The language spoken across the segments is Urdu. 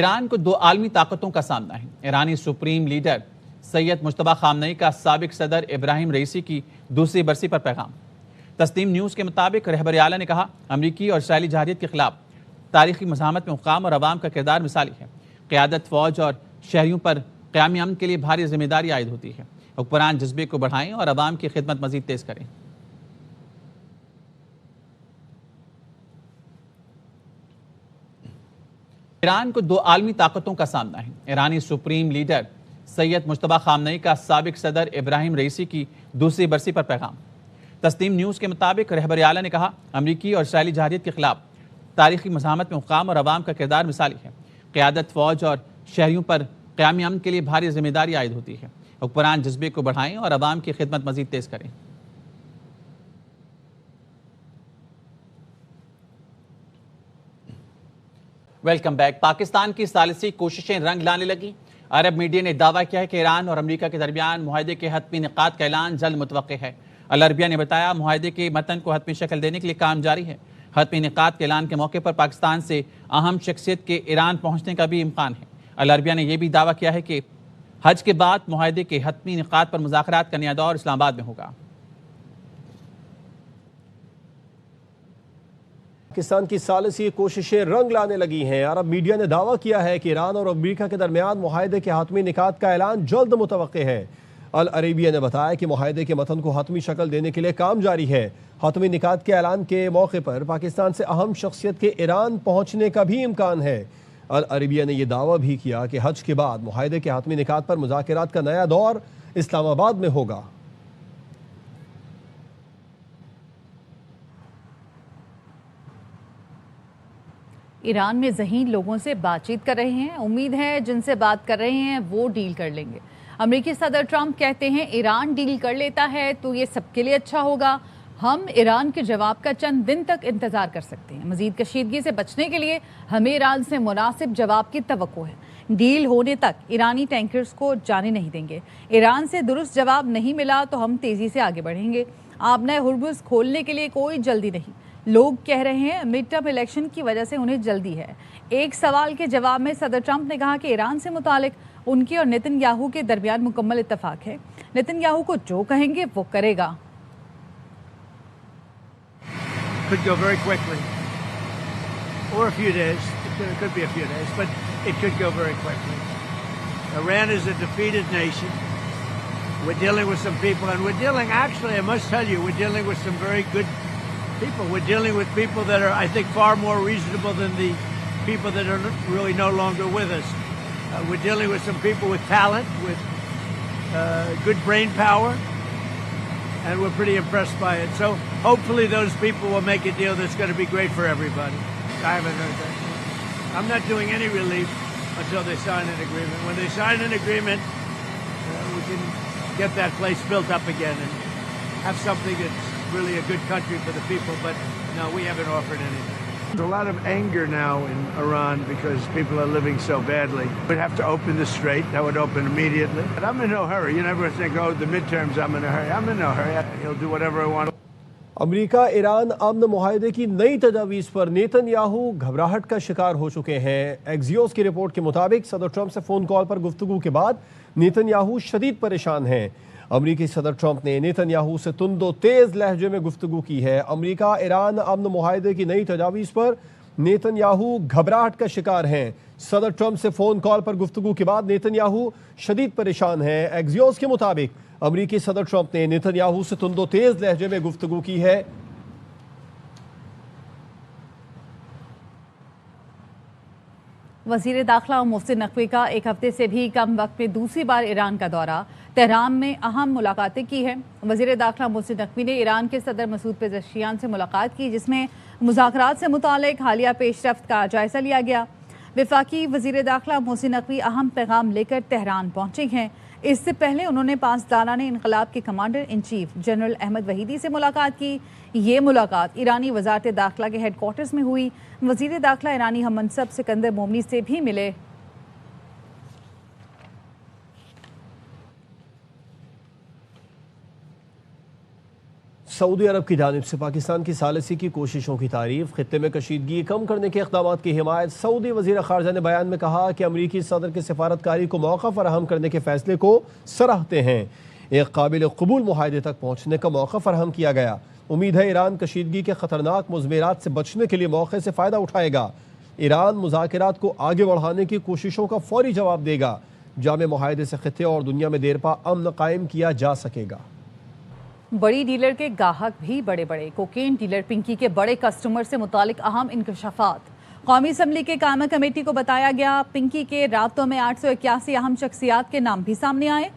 ایران کو دو عالمی طاقتوں کا سامنا ہے۔ ایرانی سپریم لیڈر سید مجتبی خامنئی کا سابق صدر ابراہیم رئیسی کی دوسری برسی پر پیغام۔ تسنیم نیوز کے مطابق رہبر اعلیٰ نے کہا، امریکی اور اسرائیلی جارحیت کے خلاف تاریخی مزاحمت میں حکام اور عوام کا کردار مثالی ہے۔ قیادت، فوج اور شہریوں پر قیامی امن کے لیے بھاری ذمہ داری عائد ہوتی ہے۔ حکمران جذبے کو بڑھائیں اور عوام کی خدمت مزید تیز کریں۔ ایران کو دو عالمی طاقتوں کا سامنا ہے۔ ایرانی سپریم لیڈر سید مجتبی خامنئی کا سابق صدر ابراہیم رئیسی کی دوسری برسی پر پیغام۔ تسنیم نیوز کے مطابق رہبر اعلیٰ نے کہا، امریکی اور اسرائیلی جارحیت کے خلاف تاریخی مزاحمت میں حکام اور عوام کا کردار مثالی ہے۔ قیادت، فوج اور شہریوں پر قیامی امن کے لیے بھاری ذمہ داری عائد ہوتی ہے۔ حکمران جذبے کو بڑھائیں اور عوام کی خدمت مزید تیز کریں۔ Welcome back. پاکستان کی ثالثی کوششیں رنگ لانے لگیں۔ عرب میڈیا نے دعویٰ کیا ہے کہ ایران اور امریکہ کے درمیان معاہدے کے حتمی انعقاد کا اعلان جلد متوقع ہے۔ العربیہ نے بتایا، معاہدے کے متن کو حتمی شکل دینے کے لیے کام جاری ہے۔ حتمی انعقاد کے اعلان کے موقع پر پاکستان سے اہم شخصیت کے ایران پہنچنے کا بھی امکان ہے۔ العربیہ نے یہ بھی دعویٰ کیا ہے کہ حج کے بعد معاہدے کے حتمی انعقاد پر مذاکرات کا نیا دور اسلام آباد میں ہوگا۔ پاکستان کی ثالثی کوششیں رنگ لانے لگی ہیں۔ عرب میڈیا نے دعویٰ کیا ہے کہ ایران اور امریکہ کے درمیان معاہدے کے حتمی انعقاد کا اعلان جلد متوقع ہے۔ العربیہ نے بتایا کہ معاہدے کے متن کو حتمی شکل دینے کے لیے کام جاری ہے۔ حتمی انعقاد کے اعلان کے موقع پر پاکستان سے اہم شخصیت کے ایران پہنچنے کا بھی امکان ہے۔ العربیہ نے یہ دعویٰ بھی کیا کہ حج کے بعد معاہدے کے حتمی انعقاد پر مذاکرات کا نیا دور اسلام آباد میں ہوگا۔ ایران میں ذہین لوگوں سے بات چیت کر رہے ہیں۔ امید ہے جن سے بات کر رہے ہیں وہ ڈیل کر لیں گے۔ امریکی صدر ٹرمپ کہتے ہیں، ایران ڈیل کر لیتا ہے تو یہ سب کے لیے اچھا ہوگا۔ ہم ایران کے جواب کا چند دن تک انتظار کر سکتے ہیں۔ مزید کشیدگی سے بچنے کے لیے ہمیں ایران سے مناسب جواب کی توقع ہے۔ ڈیل ہونے تک ایرانی ٹینکرز کو جانے نہیں دیں گے۔ ایران سے درست جواب نہیں ملا تو ہم تیزی سے آگے بڑھیں گے۔ آبنۂ ہرمز کھولنے کے لیے کوئی جلدی نہیں۔ لوگ کہہ رہے ہیں مڈ ٹرم الیکشن کی وجہ سے انہیں جلدی ہے۔ ایک سوال کے جواب میں صدر ٹرمپ نے کہا کہ ایران سے متعلق ان کے اور نیتن یاہو کے درمیان مکمل اتفاق ہے۔ نیتن یاہو کو جو کہیں گے وہ کرے گا۔ Could go very quickly, or a few days. It could be a few days, but it could go very quickly. Iran is a defeated nation. We're dealing with some people, and we're dealing, actually, I must tell you, we're dealing with some very good people. We're dealing with people that are, I think, far more reasonable than the people that are really no longer with us. We're dealing with some people with talent, with good brain power, and we're pretty impressed by it. So hopefully those people will make a deal that's going to be great for everybody. I haven't heard that. I'm not doing any relief until they sign an agreement. When they sign an agreement, we can get that place built up again and have something that's really a good country for the people. But no, we haven't offered anything. There's a lot of anger now in Iran because people are living so badly. We'd have to open the strait. That would open immediately. But I'm in no hurry. You never think, oh, the midterms, I'm in a hurry. I'm in no hurry. He'll do whatever I want. امریکہ ایران امن معاہدے کی نئی تجاویز پر نیتن یاہو گھبراہٹ کا شکار ہو چکے ہیں۔ ایکزیوس کی رپورٹ کے مطابق صدر ٹرمپ سے فون کال پر گفتگو کے بعد نیتن یاہو شدید پریشان ہیں۔ امریکی صدر ٹرمپ نے نیتن یاہو سے تند و تیز لہجے میں گفتگو کی ہے۔ امریکہ ایران امن معاہدے کی نئی تجاویز پر نیتن یاہو گھبراہٹ کا شکار ہیں۔ صدر ٹرمپ سے فون کال پر گفتگو کے بعد نیتن یاہو شدید پریشان ہیں۔ ایکزیوس کے مطابق امریکی صدر ٹرمپ نے نیتن یاہو سے تند و تیز لہجے میں گفتگو کی ہے۔ وزیر داخلہ محسن نقوی کا ایک ہفتے سے بھی کم وقت میں دوسری بار ایران کا دورہ۔ تہران میں اہم ملاقاتیں کی ہیں۔ وزیر داخلہ محسن نقوی نے ایران کے صدر مسعود پزشکیان سے ملاقات کی، جس میں مذاکرات سے متعلق حالیہ پیش رفت کا جائزہ لیا گیا۔ وفاقی وزیر داخلہ محسن نقوی اہم پیغام لے کر تہران پہنچے ہیں۔ اس سے پہلے انہوں نے پاسداران انقلاب کے commander in chief general Ahmad Vahidi سے ملاقات کی۔ یہ ملاقات ایرانی وزارت داخلہ کے ہیڈ کوارٹرز میں ہوئی۔ وزیر داخلہ ایرانی ہم منصب سکندر مومنی سے بھی ملے۔ سعودی عرب کی جانب سے پاکستان کی ثالثی کی کوششوں کی تعریف، خطے میں کشیدگی کم کرنے کے اقدامات کی حمایت۔ سعودی وزیر خارجہ نے بیان میں کہا کہ امریکی صدر کے سفارتکاری کو موقع فراہم کرنے کے فیصلے کو سراہتے ہیں۔ ایک قابل قبول معاہدے تک پہنچنے کا موقع فراہم کیا گیا۔ امید ہے ایران کشیدگی کے خطرناک مضمرات سے بچنے کے لیے موقع سے فائدہ اٹھائے گا۔ ایران مذاکرات کو آگے بڑھانے کی کوششوں کا فوری جواب دے گا۔ جامع معاہدے سے خطے اور دنیا میں دیرپا امن قائم کیا جا سکے گا۔ بڑی ڈیلر کے گاہک بھی بڑے کوکین ڈیلر پنکی کے بڑے کسٹمر سے متعلق اہم انکشافات۔ قومی اسمبلی کے قائمہ کمیٹی کو بتایا گیا پنکی کے رابطوں میں 881 اہم شخصیات کے نام بھی سامنے آئے۔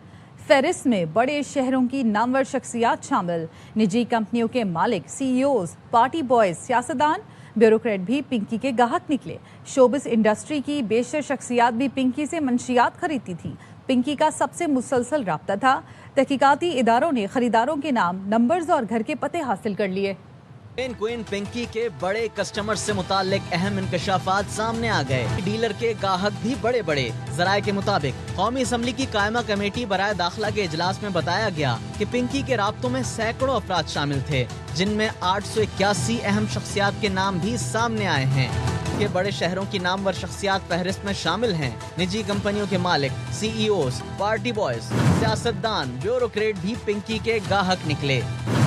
فہرست میں بڑے شہروں کی نامور شخصیات شامل، نجی کمپنیوں کے مالک، سی ای اوز، پارٹی بوائز، سیاستدان، بیوروکریٹ بھی پنکی کے گاہک نکلے۔ شوبز انڈسٹری کی بیشتر شخصیات بھی پنکی سے منشیات خریدتی تھیں۔ پنکی کا سب سے مسلسل رابطہ تھا۔ تحقیقاتی اداروں نے خریداروں کے نام، نمبرز اور گھر کے پتے حاصل کر لیے۔ کوئن پنکی کے بڑے کسٹمر سے متعلق اہم انکشافات سامنے آ گئے۔ ڈیلر کے گاہک بھی بڑے ذرائع کے مطابق قومی اسمبلی کی قائمہ کمیٹی برائے داخلہ کے اجلاس میں بتایا گیا کہ پنکی کے رابطوں میں سینکڑوں افراد شامل تھے، جن میں 881 اہم شخصیات کے نام بھی سامنے آئے ہیں۔ کہ بڑے شہروں کی نامور شخصیات فہرست میں شامل ہیں۔ نجی کمپنیوں کے مالک، سی ای اوز، پارٹی بوائز، سیاستدان، بیوروکریٹ بھی پنکی کے گاہک نکلے۔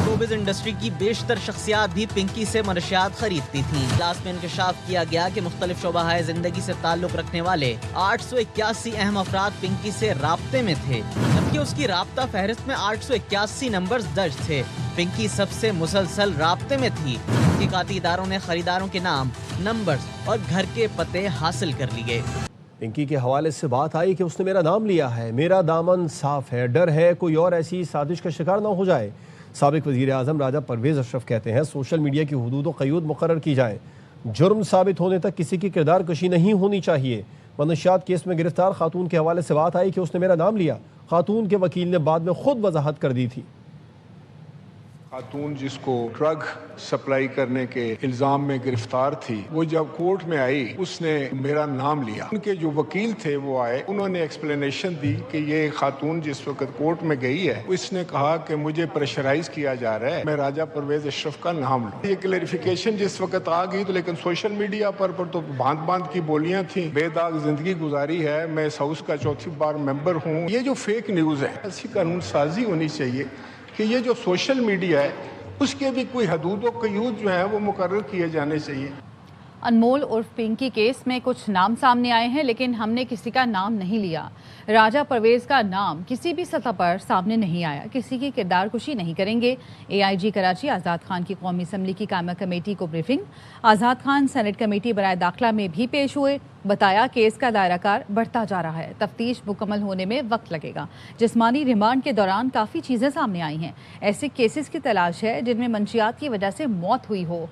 شوبز انڈسٹری کی بیشتر شخصیات بھی پنکی سے منشیات خریدتی تھیں۔ اجلاس میں انکشاف کیا گیا کہ مختلف شعبہ زندگی سے تعلق رکھنے والے 881 اہم افراد پنکی سے رابطے میں تھے، جبکہ اس کی رابطہ فہرست میں 881 نمبرز درج تھے۔ پنکی سب سے مسلسل رابطے میں تھی۔ تحقیقاتی اداروں نے خریداروں کے نام، نمبرز اور گھر کے پتے حاصل کر لیے۔ پنکی کے حوالے سے بات آئی کہ اس نے میرا نام لیا ہے، میرا دامن صاف ہے، ڈر ہے کوئی اور ایسی سازش کا شکار نہ ہو جائے۔ سابق وزیر اعظم راجہ پرویز اشرف کہتے ہیں سوشل میڈیا کی حدود و قیود مقرر کی جائیں، جرم ثابت ہونے تک کسی کی کردار کشی نہیں ہونی چاہیے۔ منشیات کیس میں گرفتار خاتون کے حوالے سے بات آئی کہ اس نے میرا نام لیا، خاتون کے وکیل نے بعد میں خود وضاحت کر دی تھی۔ خاتون جس کو ڈرگ سپلائی کرنے کے الزام میں گرفتار تھی، وہ جب کورٹ میں آئی اس نے میرا نام لیا۔ ان کے جو وکیل تھے وہ آئے، انہوں نے ایکسپلینیشن دی کہ یہ خاتون جس وقت کورٹ میں گئی ہے اس نے کہا کہ مجھے پریشرائز کیا جا رہا ہے میں راجہ پرویز اشرف کا نام لوں۔ یہ کلیریفیکیشن جس وقت آ گئی تو لیکن سوشل میڈیا پر تو باندھ کی بولیاں تھیں، بے داغ زندگی گزاری ہے، میں اس ہاؤس کا چوتھی بار ممبر ہوں۔ یہ جو فیک نیوز ہے، ایسی قانون سازی ہونی چاہیے کہ یہ جو سوشل میڈیا ہے اس کے بھی کوئی حدود و قیود جو ہیں وہ مقرر کیے جانے چاہیے۔ انمول عرف پنکی کیس میں کچھ نام سامنے آئے ہیں، لیکن ہم نے کسی کا نام نہیں لیا۔ راجہ پرویز کا نام کسی بھی سطح پر سامنے نہیں آیا، کسی کی کردار کشی نہیں کریں گے۔ اے آئی جی کراچی آزاد خان کی قومی اسمبلی کی قائمہ کمیٹی کو بریفنگ۔ آزاد خان سینٹ کمیٹی برائے داخلہ میں بھی پیش ہوئے، بتایا کیس کا دائرہ کار بڑھتا جا رہا ہے، تفتیش مکمل ہونے میں وقت لگے گا۔ جسمانی ریمانڈ کے دوران کافی چیزیں سامنے آئی ہیں، ایسے کیسز کی تلاش ہے جن میں منشیات کی وجہ سے موت ہوئی ہو۔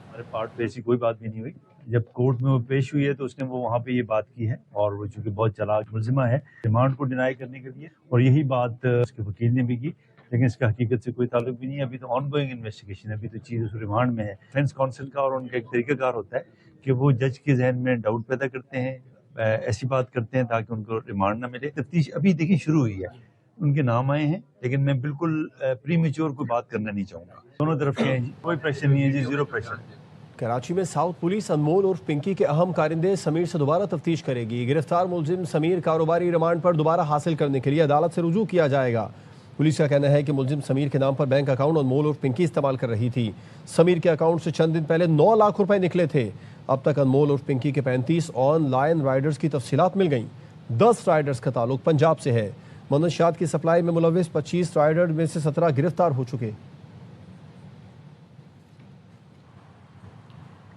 ہمارے پارٹ پہ ایسی کوئی بات بھی نہیں ہوئی۔ جب کورٹ میں وہ پیش ہوئی ہے تو اس نے وہاں پہ یہ بات کی ہے، اور وہ چونکہ بہت چالاک ملزمہ ہے ریمانڈ کو ڈینائی کرنے کے لیے، اور یہی بات اس کے وکیل نے بھی کی، لیکن اس کا حقیقت سے کوئی تعلق بھی نہیں ہے۔ ابھی تو آن گوئنگ انویسٹیگیشن ہے، ابھی تو چیز اس ریمانڈ میں ہے۔ ڈیفینس کونسل کا اور ان کا ایک طریقہ کار ہوتا ہے کہ وہ جج کے ذہن میں ڈاؤٹ پیدا کرتے ہیں، ایسی بات کرتے ہیں تاکہ ان کو ریمانڈ نہ ملے۔ تفتیش ابھی دیکھیں شروع ہوئی ہے، ان کے نام آئے ہیں، لیکن میں بالکل پری میچور کوئی بات کرنا نہیں چاہوں گا۔ دونوں طرف کے ہیں جی، کوئی پریشر نہیں ہے جی، زیرو پریشر۔ کراچی میں ساؤتھ پولیس انمول عرف پنکی کے اہم کارندے سمیر سے دوبارہ تفتیش کرے گی۔ گرفتار ملزم سمیر کاروباری ریمانڈ پر دوبارہ حاصل کرنے کے لیے عدالت سے رجوع کیا جائے گا۔ پولیس کا کہنا ہے کہ ملزم سمیر کے نام پر بینک اکاؤنٹ انمول عرف پنکی استعمال کر رہی تھی۔ سمیر کے اکاؤنٹ سے چند دن پہلے 9 لاکھ روپے نکلے تھے۔ اب تک انمول عرف پنکی کے 35 آن لائن رائڈرز کی تفصیلات مل گئیں۔ 10 رائڈرز کا تعلق پنجاب سے ہے۔ منشیات کی سپلائی میں ملوث 25 رائڈر میں سے 17 گرفتار ہو چکے۔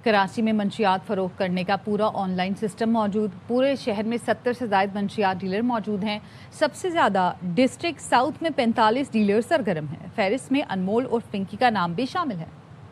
کراچی میں منشیات فروخت کرنے کا پورا آن لائن سسٹم موجود، پورے شہر میں 70 سے زائد منشیات ڈیلر موجود ہیں۔ سب سے زیادہ ڈسٹرکٹ ساؤتھ میں 45 ڈیلر سرگرم ہیں۔ فہرست میں انمول اور پنکی کا نام بھی شامل ہے۔